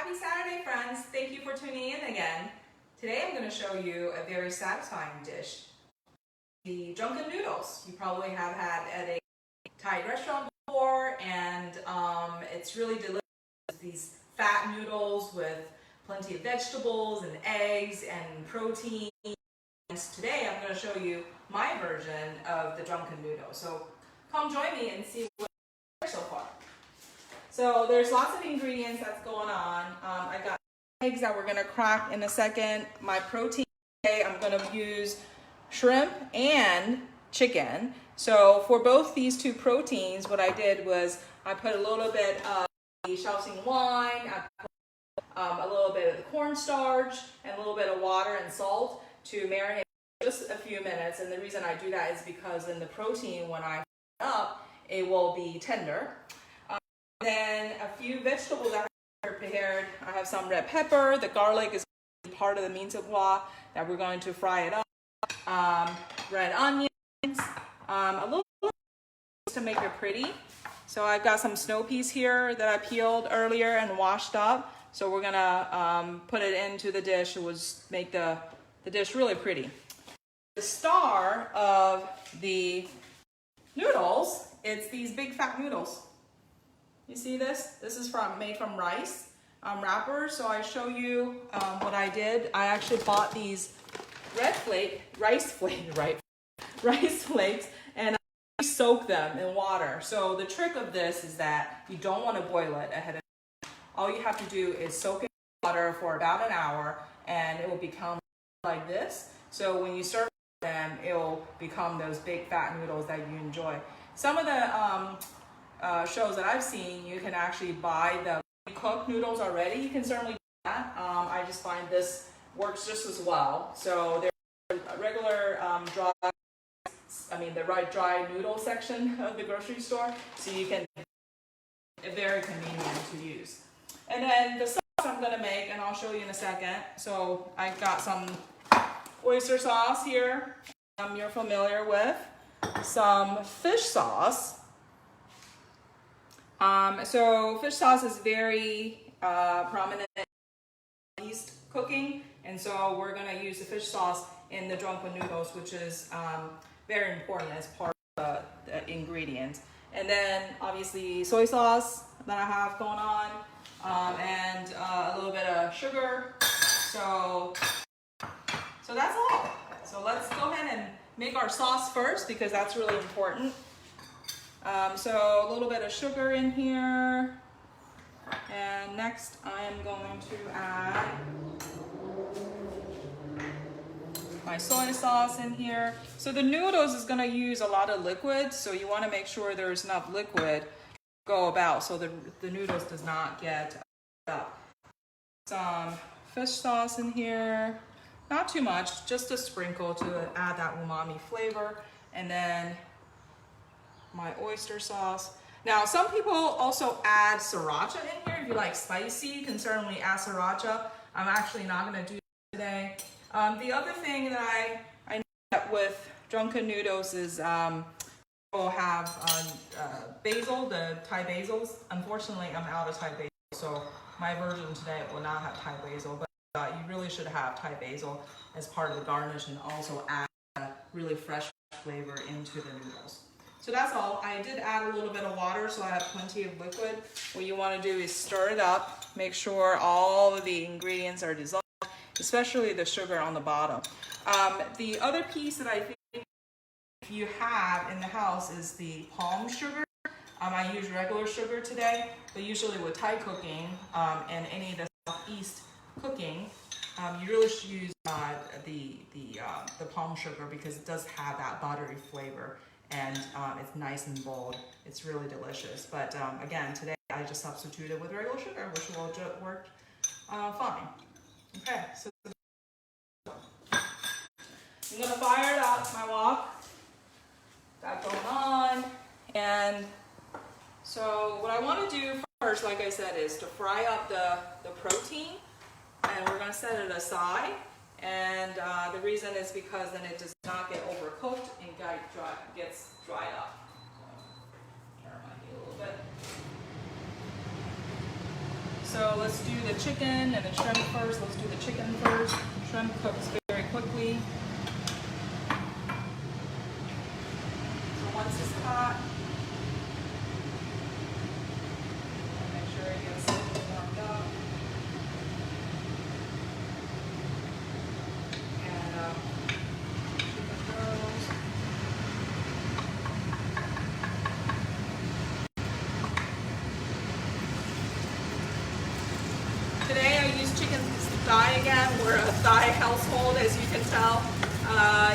Happy Saturday, friends. Thank you for tuning in again. Today I'm going to show you a very satisfying dish, the Drunken Noodles. You probably have had at a Thai restaurant before, and it's really delicious. These fat noodles with plenty of vegetables and eggs and protein. Today I'm going to show you my version of the Drunken Noodle. So come join me and see what I've so far. So there's lots of ingredients that's going on. I got eggs that we're going to crack in a second. My protein today, I'm going to use shrimp and chicken. So for both these two proteins, what I did was I put a little bit of the Shaoxing wine, I put a little bit of the cornstarch, and a little bit of water and salt to marinate just a few minutes. And the reason I do that is because in the protein, when I fry it up, it will be tender. Then a few vegetables that I prepared. I have some red pepper. The garlic is part of the mise en place that we're going to fry it up. Red onions, a little to make it pretty. So I've got some snow peas here that I peeled earlier and washed up. So we're gonna put it into the dish. It will make the dish really pretty. The star of the noodles, it's these big fat noodles. You see this? This is made from rice wrappers. So I show you what I did. I actually bought these rice flakes, and I soak them in water. So the trick of this is that you don't want to boil it ahead of time. All you have to do is soak it in water for about an hour, and it will become like this. So when you serve them, it will become those big fat noodles that you enjoy. Some of the shows that I've seen, you can actually buy the cooked noodles already. You can certainly do that. I just find this works just as well. So there's a regular dry noodle section of the grocery store, so you can, very convenient to use. And then the sauce I'm gonna make, and I'll show you in a second. So I've got some oyster sauce here, you're familiar with, some fish sauce. So fish sauce is very prominent in East cooking, and so we're going to use the fish sauce in the Drunken Noodles, which is very important as part of the ingredient. And then obviously soy sauce that I have going on, and a little bit of sugar. So that's all. So let's go ahead and make our sauce first, because that's really important. So a little bit of sugar in here, and next I am going to add my soy sauce in here. So the noodles is going to use a lot of liquid, so you want to make sure there's enough liquid to go about so the noodles does not get up. Some fish sauce in here, not too much, just a sprinkle to add that umami flavor, and then my oyster sauce. Now, some people also add sriracha in here. If you like spicy, you can certainly add sriracha. I'm actually not going to do that today. The other thing that I know that with Drunken Noodles is we'll have basil, the Thai basils. Unfortunately, I'm out of Thai basil, so my version today will not have Thai basil, but you really should have Thai basil as part of the garnish, and also add a really fresh flavor into the noodles. So that's all. I did add a little bit of water, so I have plenty of liquid. What you want to do is stir it up, make sure all of the ingredients are dissolved, especially the sugar on the bottom. The other piece that I think you have in the house is the palm sugar. I use regular sugar today, but usually with Thai cooking and any of the Southeast cooking, you really should use the palm sugar, because it does have that buttery flavor. And it's nice and bold. It's really delicious. But again, today I just substituted with regular sugar, which will work fine. Okay, so I'm gonna fire it up, my wok. Got going on. And so what I want to do first, like I said, is to fry up the protein, and we're gonna set it aside. And the reason is because then it does not get overcooked and gets dried up. Turn my heat a little bit. So let's do the chicken and the shrimp first. Let's do the chicken first. Shrimp cooks very quickly. So once it's hot, make sure it gets warmed up. And chicken rolls. Today I use chicken thigh again. We're a thigh household, as you can tell.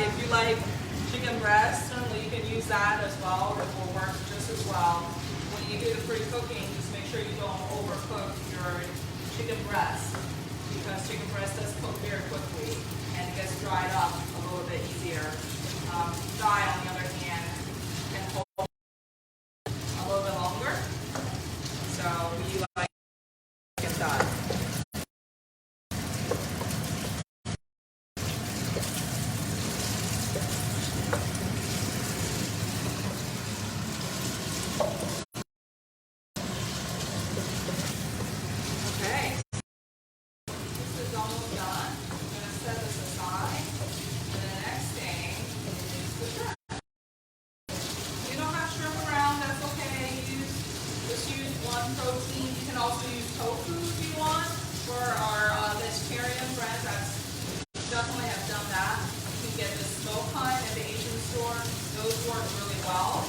If you like chicken breast, certainly you can use that as well. It will work just as well. When you do the pre-cooking, just make sure you don't overcook your chicken breast, because chicken breast does cook very quickly and it gets dried up a little bit easier. Thigh, on the other hand, can hold a little bit longer. So we like chicken thigh. Okay, this is almost done. I'm going to set this aside. And the next thing is the shrimp. If you don't have shrimp around, that's okay. Just use one protein. You can also use tofu if you want. For our vegetarian friends, that's definitely have done that. You can get the smoked kind at the Asian store. Those work really well.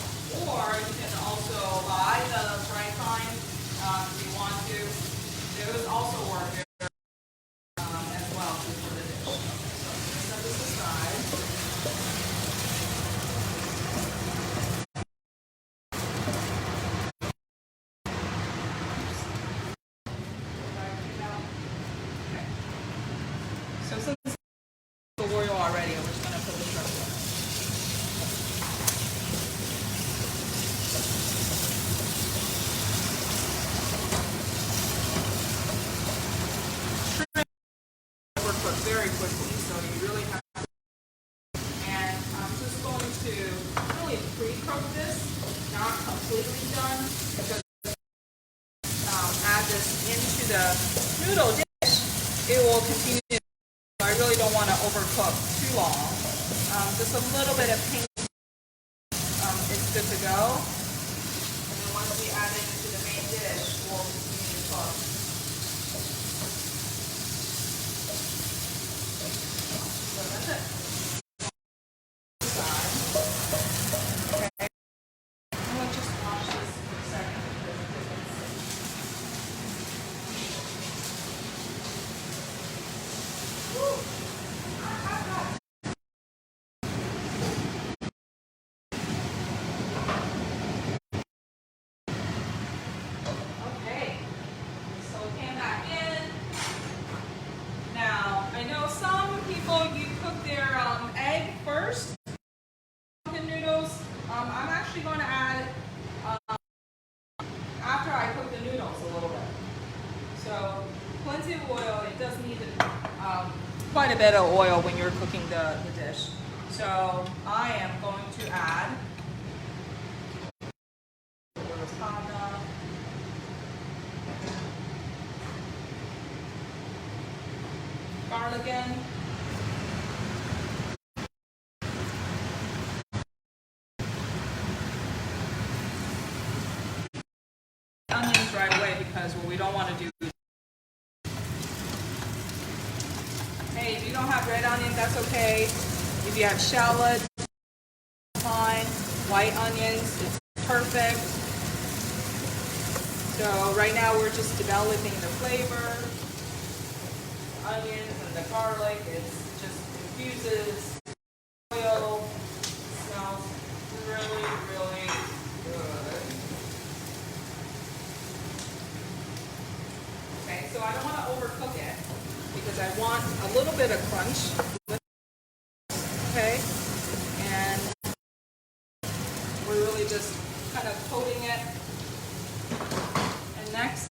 Or you can also buy the dry kind if you want to. Those also work very as well for the dish. Okay, so I'm going to set this aside. Okay. So since the oil already, we're just going to put the shrimp in. Cook very quickly, so you really have to. And I'm just going to really pre-cook this, not completely done, because add this into the noodle dish, it will continue. I really don't want to overcook too long. Just a little bit of pink, it's good to go. And then once we add it into the main dish, we'll continue to cook. So that's it. Okay. I'm going to just wash this for a second because okay. So it came back in. Now, I know some people, you cook their egg first. Drunken noodles. I'm actually going to add after I cook the noodles a little bit. So plenty of oil. It does need quite a bit of oil when you're cooking the dish. So I am going to add a little ricotta, garlic in. Onions right away because what we don't want to do. Hey, if you don't have red onion, that's okay. If you have shallot, fine. White onions, it's perfect. So right now we're just developing the flavor. The onions and the garlic, it just infuses oil. It smells really, really good. Okay, so I don't want to overcook it because I want a little bit of crunch. Okay, and we're really just kind of coating it. And next,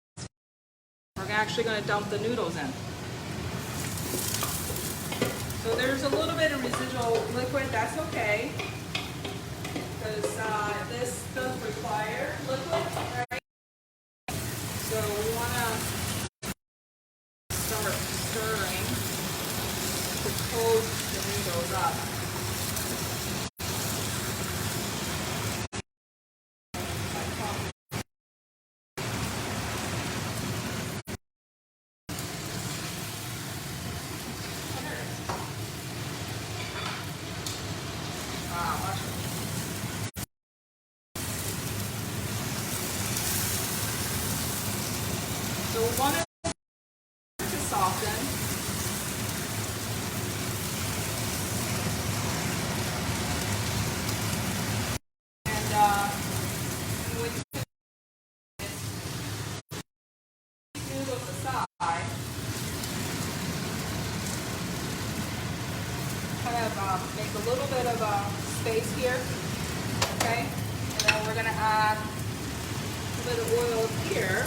we're actually going to dump the noodles in. So there's a little bit of residual liquid, that's okay, because this does require liquid, right? So we want to goes up. So we want it to soften. And when you put noodles aside, kind of make a little bit of a space here, okay? And then we're gonna add a bit of oil here.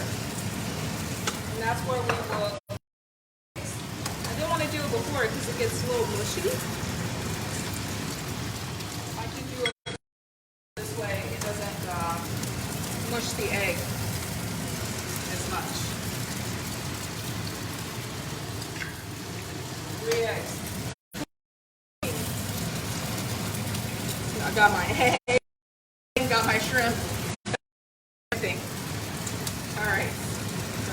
And that's where we will. I didn't want to do it before because it gets a little mushy. I can do it this way. It doesn't mush the egg as much. 3 eggs. I got my egg. Got my shrimp. Everything. All right.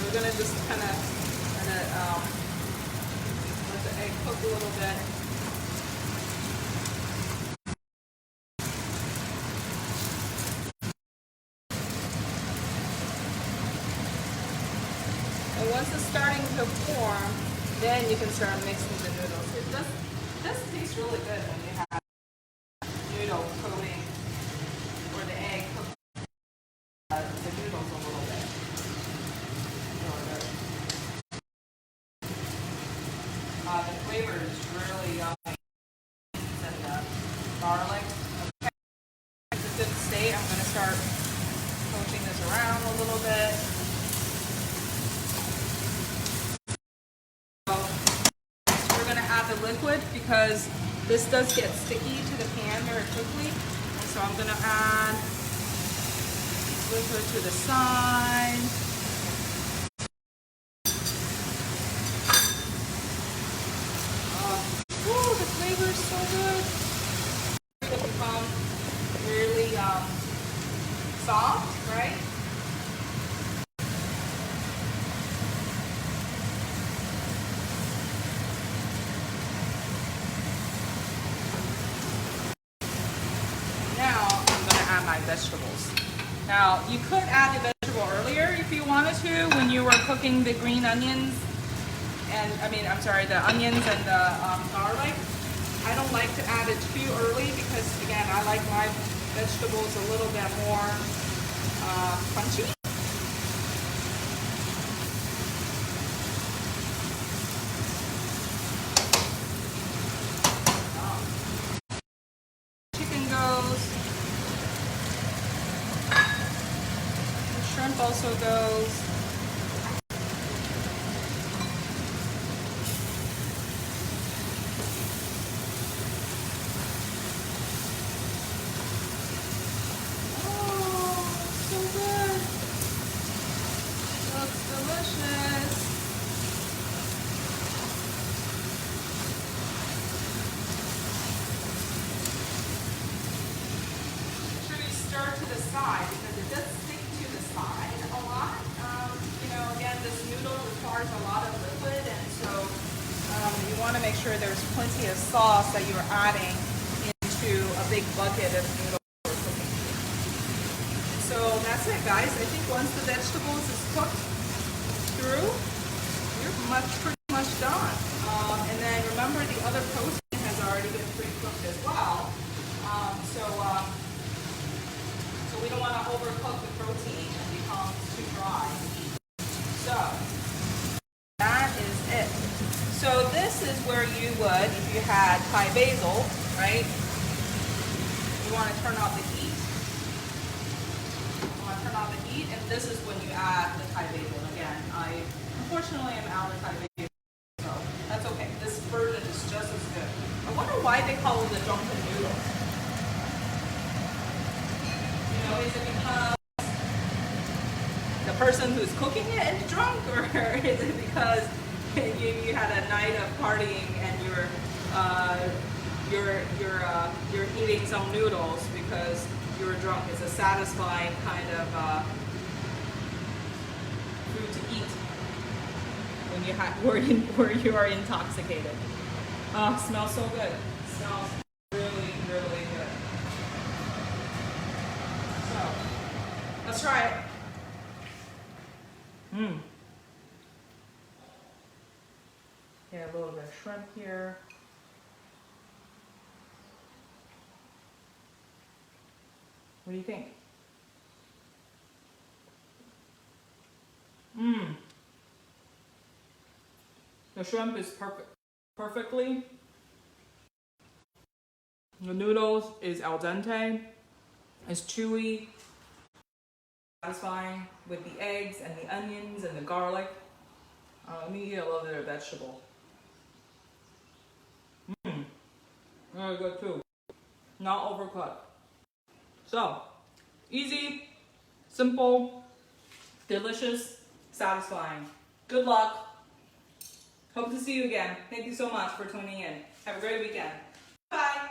We're gonna just kind of let the egg cook a little bit. And once it's starting to form, then you can start mixing the noodles. It does taste really good when you have noodle coating or the egg cook the noodles a little bit. The flavor is really yummy. And the garlic. Okay. It's a good state. I'm going to start poaching this around a little bit. So we're going to add the liquid because this does get sticky to the pan very quickly. And so I'm going to add liquid to the side. The flavor is so good. It will become really soft, right? Now I'm going to add my vegetables. Now you could add the vegetable earlier if you wanted to when you were cooking the green onions. And the onions and the garlic. I don't like to add it too early because, again, I like my vegetables a little bit more crunchy. Chicken goes. The shrimp also goes. To the side because it does stick to the side a lot. Again, this noodle requires a lot of liquid, and so you want to make sure there's plenty of sauce that you're adding into a big bucket of noodles we're cooking. So that's it, guys. I think once the vegetables is cooked through, you're pretty much done. And then remember, the other protein has already been pre-cooked as well. So we don't want to overcook the protein and become too dry. So that is it. So this is where you would, if you had Thai basil, right? You want to turn off the heat. You want to turn off the heat, and this is when you add the Thai basil. Again, I unfortunately am out of Thai basil, so that's okay. This version is just as good. I wonder why they call it the drunken noodles. Is it because the person who's cooking it is drunk, or is it because you had a night of partying and you're you're eating some noodles because you're drunk. It's a satisfying kind of food to eat when where you are intoxicated. Oh, smells so good. Smells really, really good. So let's try it. Yeah, a little bit of shrimp here. What do you think? The shrimp is perfectly. The noodles is al dente. It's chewy, satisfying with the eggs and the onions and the garlic. Let me eat a little bit of vegetable. Very good too. Not overcooked. So, easy, simple, delicious, satisfying. Good luck. Hope to see you again. Thank you so much for tuning in. Have a great weekend. Bye.